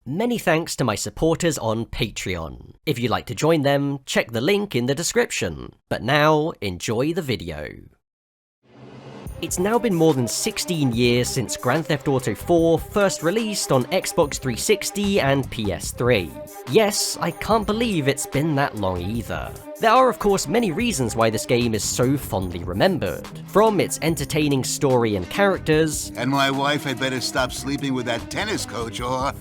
Many thanks to my supporters on Patreon. If you'd like to join them, check the link in the description. But now, enjoy the video. It's now been more than 16 years since Grand Theft Auto 4 first released on Xbox 360 and PS3. Yes, I can't believe it's been that long either. There are of course many reasons why this game is so fondly remembered, from its entertaining story and characters, and my wife had better stop sleeping with that tennis coach or...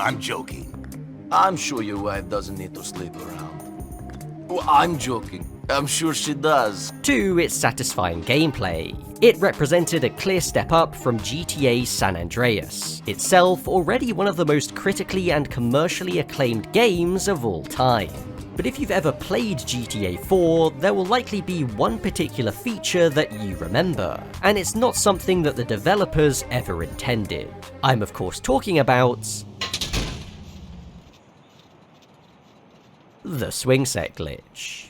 I'm joking. I'm sure your wife doesn't need to sleep around. Well, I'm joking. I'm sure she does. to its satisfying gameplay. It represented a clear step up from GTA San Andreas, itself already one of the most critically and commercially acclaimed games of all time. But if you've ever played GTA 4, there will likely be one particular feature that you remember, and it's not something that the developers ever intended. I'm of course talking about the swingset glitch.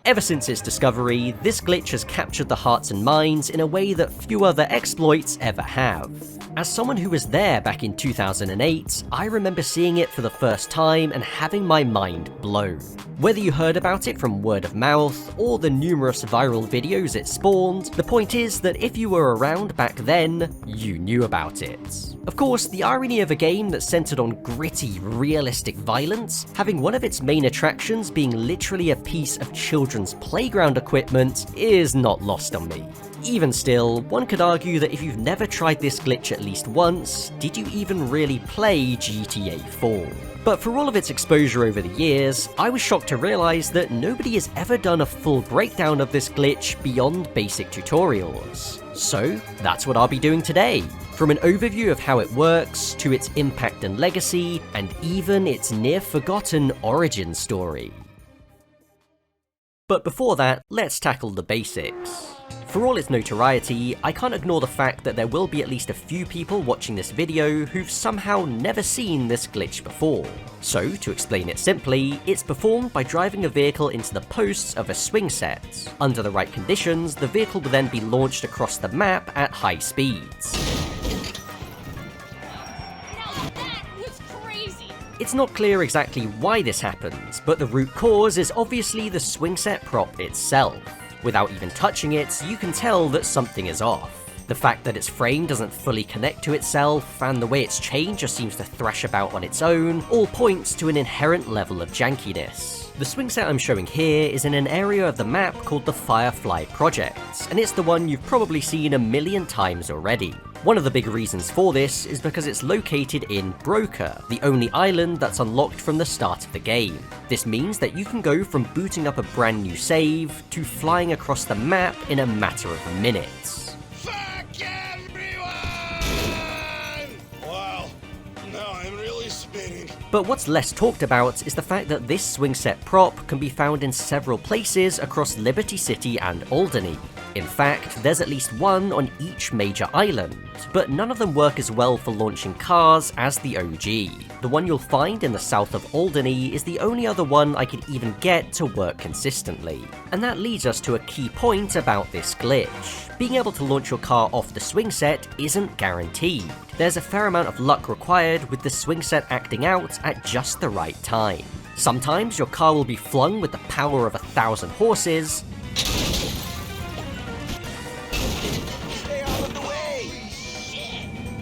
Ever since its discovery, this glitch has captured the hearts and minds in a way that few other exploits ever have. As someone who was there back in 2008, I remember seeing it for the first time and having my mind blown. Whether you heard about it from word of mouth, or the numerous viral videos it spawned, the point is that if you were around back then, you knew about it. Of course, the irony of a game that centered on gritty, realistic violence, having one of its main attractions being literally a piece of children's playground equipment, is not lost on me. Even still, one could argue that if you've never tried this glitch at least once, did you even really play GTA 4? But for all of its exposure over the years, I was shocked to realize that nobody has ever done a full breakdown of this glitch beyond basic tutorials. So that's what I'll be doing today. From an overview of how it works, to its impact and legacy, and even its near-forgotten origin story. But before that, let's tackle the basics. For all its notoriety, I can't ignore the fact that there will be at least a few people watching this video who've somehow never seen this glitch before. So, to explain it simply, it's performed by driving a vehicle into the posts of a swing set. Under the right conditions, the vehicle will then be launched across the map at high speeds. It's not clear exactly why this happens, but the root cause is obviously the swing set prop itself. Without even touching it, you can tell that something is off. The fact that its frame doesn't fully connect to itself, and the way its chain just seems to thrash about on its own, all points to an inherent level of jankiness. The swing set I'm showing here is in an area of the map called the Firefly Project, and it's the one you've probably seen a million times already. One of the big reasons for this is because it's located in Broker, the only island that's unlocked from the start of the game. This means that you can go from booting up a brand new save to flying across the map in a matter of minutes. Fuck everyone! Wow, now I'm really spinning. But what's less talked about is the fact that this swing set prop can be found in several places across Liberty City and Alderney. In fact, there's at least one on each major island, but none of them work as well for launching cars as the OG. The one you'll find in the south of Alderney is the only other one I could even get to work consistently. And that leads us to a key point about this glitch. Being able to launch your car off the swing set isn't guaranteed. There's a fair amount of luck required with the swing set acting out at just the right time. Sometimes your car will be flung with the power of 1,000 horses,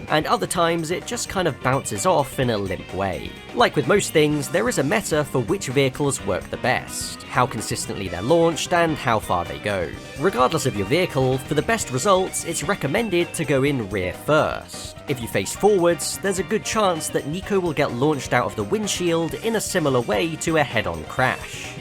and other times it just kind of bounces off in a limp way. Like with most things, there is a meta for which vehicles work the best, how consistently they're launched, and how far they go. Regardless of your vehicle, for the best results, it's recommended to go in rear first. If you face forwards, there's a good chance that Nico will get launched out of the windshield in a similar way to a head-on crash.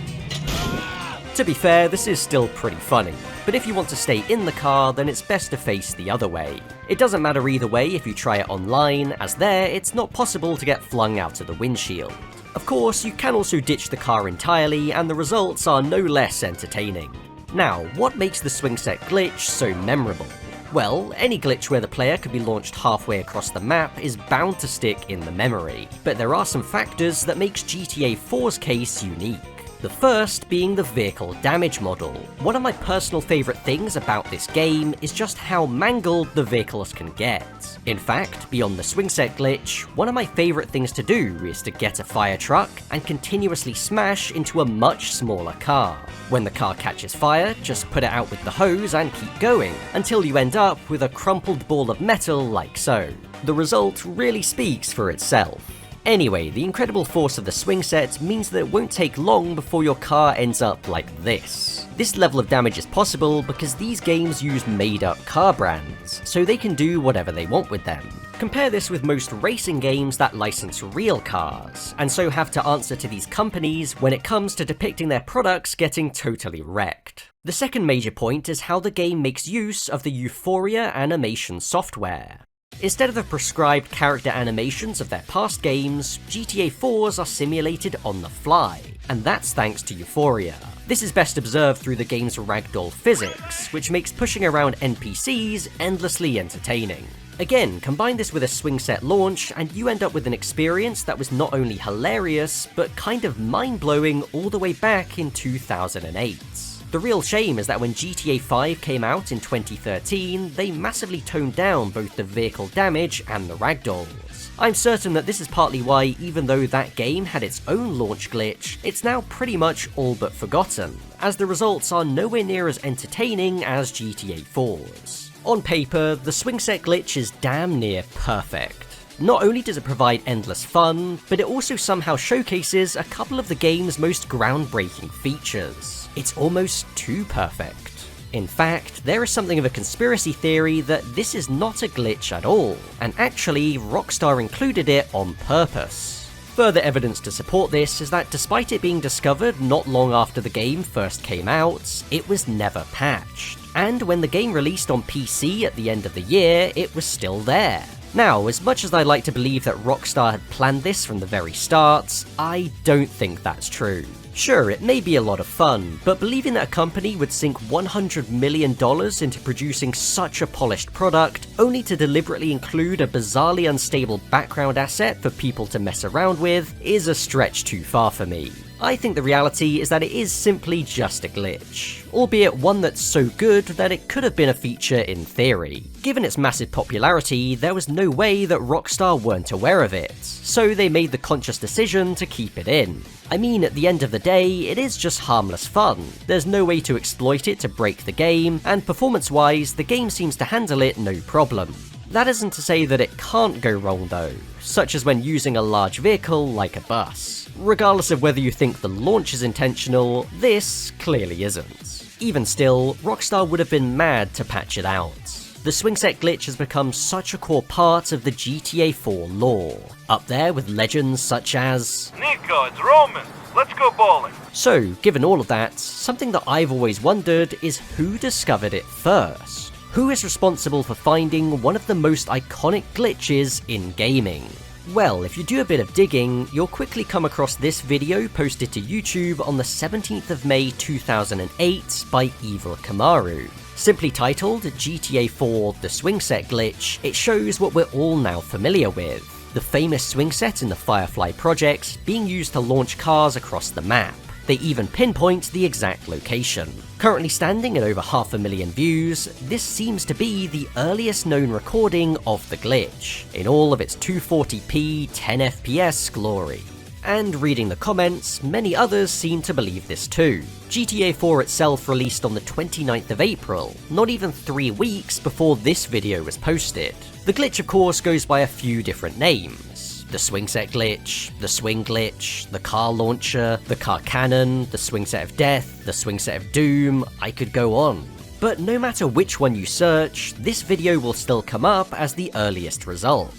To be fair, this is still pretty funny, but if you want to stay in the car, then it's best to face the other way. It doesn't matter either way if you try it online, as there, it's not possible to get flung out of the windshield. Of course, you can also ditch the car entirely, and the results are no less entertaining. Now, what makes the swing set glitch so memorable? Well, any glitch where the player could be launched halfway across the map is bound to stick in the memory, but there are some factors that makes GTA 4's case unique. The first being the vehicle damage model. One of my personal favourite things about this game is just how mangled the vehicles can get. In fact, beyond the swingset glitch, one of my favourite things to do is to get a fire truck and continuously smash into a much smaller car. When the car catches fire, just put it out with the hose and keep going, until you end up with a crumpled ball of metal like so. The result really speaks for itself. Anyway, the incredible force of the swing set means that it won't take long before your car ends up like this. This level of damage is possible because these games use made-up car brands, so they can do whatever they want with them. Compare this with most racing games that license real cars, and so have to answer to these companies when it comes to depicting their products getting totally wrecked. The second major point is how the game makes use of the Euphoria animation software. Instead of the prescribed character animations of their past games, GTA 4's are simulated on the fly, and that's thanks to Euphoria. This is best observed through the game's ragdoll physics, which makes pushing around NPCs endlessly entertaining. Again, combine this with a swing set launch, and you end up with an experience that was not only hilarious, but kind of mind-blowing all the way back in 2008. The real shame is that when GTA 5 came out in 2013, they massively toned down both the vehicle damage and the ragdolls. I'm certain that this is partly why, even though that game had its own launch glitch, it's now pretty much all but forgotten, as the results are nowhere near as entertaining as GTA 4's. On paper, the swing set glitch is damn near perfect. Not only does it provide endless fun, but it also somehow showcases a couple of the game's most groundbreaking features. It's almost too perfect. In fact, there is something of a conspiracy theory that this is not a glitch at all, and actually Rockstar included it on purpose. Further evidence to support this is that despite it being discovered not long after the game first came out, it was never patched. And when the game released on PC at the end of the year, it was still there. Now, as much as I'd like to believe that Rockstar had planned this from the very start, I don't think that's true. Sure, it may be a lot of fun, but believing that a company would sink $100 million into producing such a polished product, only to deliberately include a bizarrely unstable background asset for people to mess around with, is a stretch too far for me. I think the reality is that it is simply just a glitch, albeit one that's so good that it could have been a feature in theory. Given its massive popularity, there was no way that Rockstar weren't aware of it, so they made the conscious decision to keep it in. I mean, at the end of the day, it is just harmless fun. There's no way to exploit it to break the game, and performance-wise, the game seems to handle it no problem. That isn't to say that it can't go wrong though, such as when using a large vehicle like a bus. Regardless of whether you think the launch is intentional, this clearly isn't. Even still, Rockstar would have been mad to patch it out. The swing set glitch has become such a core part of the GTA 4 lore, up there with legends such as Nico, it's Roman. Let's go bowling. So, given all of that, something that I've always wondered is who discovered it first? Who is responsible for finding one of the most iconic glitches in gaming? Well, if you do a bit of digging, you'll quickly come across this video posted to YouTube on the 17th of May 2008 by Evil Kamaru. Simply titled GTA 4 The Swing Set Glitch, it shows what we're all now familiar with. The famous swing set in the Firefly project being used to launch cars across the map. They even pinpoint the exact location. Currently standing at over 500,000 views, this seems to be the earliest known recording of the glitch, in all of its 240p 10fps glory. And reading the comments, many others seem to believe this too. GTA 4 itself released on the 29th of April, not even 3 weeks before this video was posted. The glitch of course goes by a few different names. The swing set glitch, the swing glitch, the car launcher, the car cannon, the swing set of death, the swing set of doom, I could go on. But no matter which one you search, this video will still come up as the earliest result.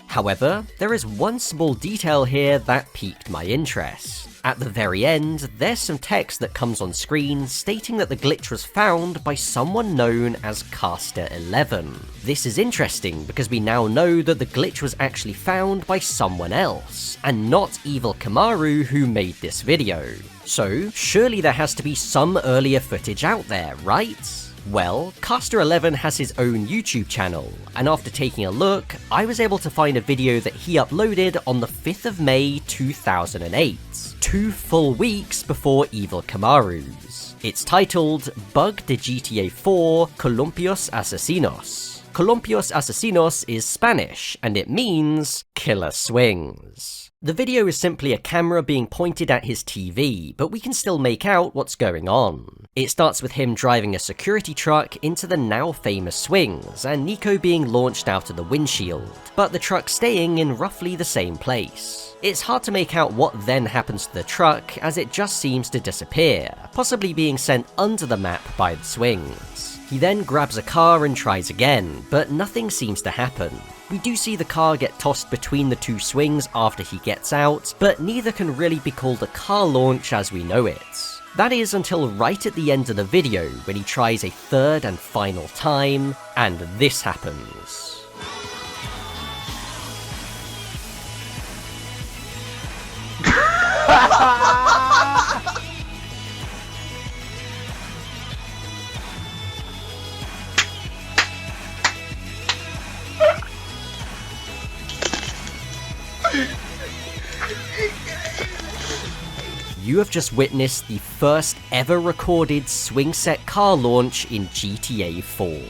However, there is one small detail here that piqued my interest. At the very end, there's some text that comes on screen stating that the glitch was found by someone known as Caster11. This is interesting because we now know that the glitch was actually found by someone else, and not Evil Kamaru who made this video. So, surely there has to be some earlier footage out there, right? Well, Caster11 has his own YouTube channel, and after taking a look, I was able to find a video that he uploaded on the 5th of May 2008, 2 full weeks before Evil Kamaru's. It's titled Bug de GTA 4 Columpios Asesinos. Columpios Asesinos is Spanish, and it means killer swings. The video is simply a camera being pointed at his TV, but we can still make out what's going on. It starts with him driving a security truck into the now famous swings, and Nico being launched out of the windshield, but the truck staying in roughly the same place. It's hard to make out what then happens to the truck, as it just seems to disappear, possibly being sent under the map by the swings. He then grabs a car and tries again, but nothing seems to happen. We do see the car get tossed between the 2 swings after he gets out, but neither can really be called a car launch as we know it. That is until right at the end of the video, when he tries a 3rd and final time, and this happens. You have just witnessed the first ever recorded swing set car launch in GTA 4.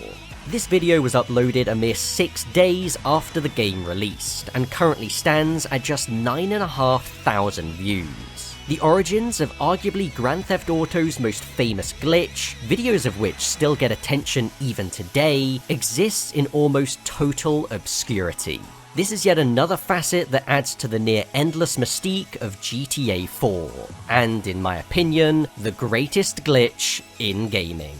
This video was uploaded a mere 6 days after the game released, and currently stands at just 9,500 views. The origins of arguably Grand Theft Auto's most famous glitch, videos of which still get attention even today, exists in almost total obscurity. This is yet another facet that adds to the near-endless mystique of GTA 4, and in my opinion, the greatest glitch in gaming.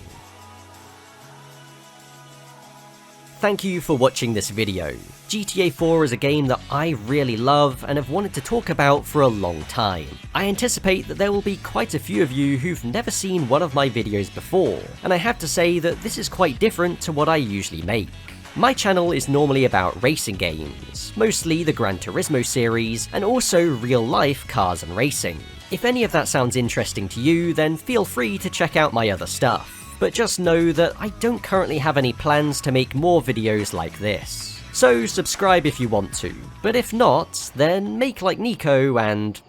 Thank you for watching this video. GTA 4 is a game that I really love and have wanted to talk about for a long time. I anticipate that there will be quite a few of you who've never seen one of my videos before, and I have to say that this is quite different to what I usually make. My channel is normally about racing games, mostly the Gran Turismo series, and also real-life cars and racing. If any of that sounds interesting to you, then feel free to check out my other stuff, but just know that I don't currently have any plans to make more videos like this. So subscribe if you want to, but if not, then make like Nico and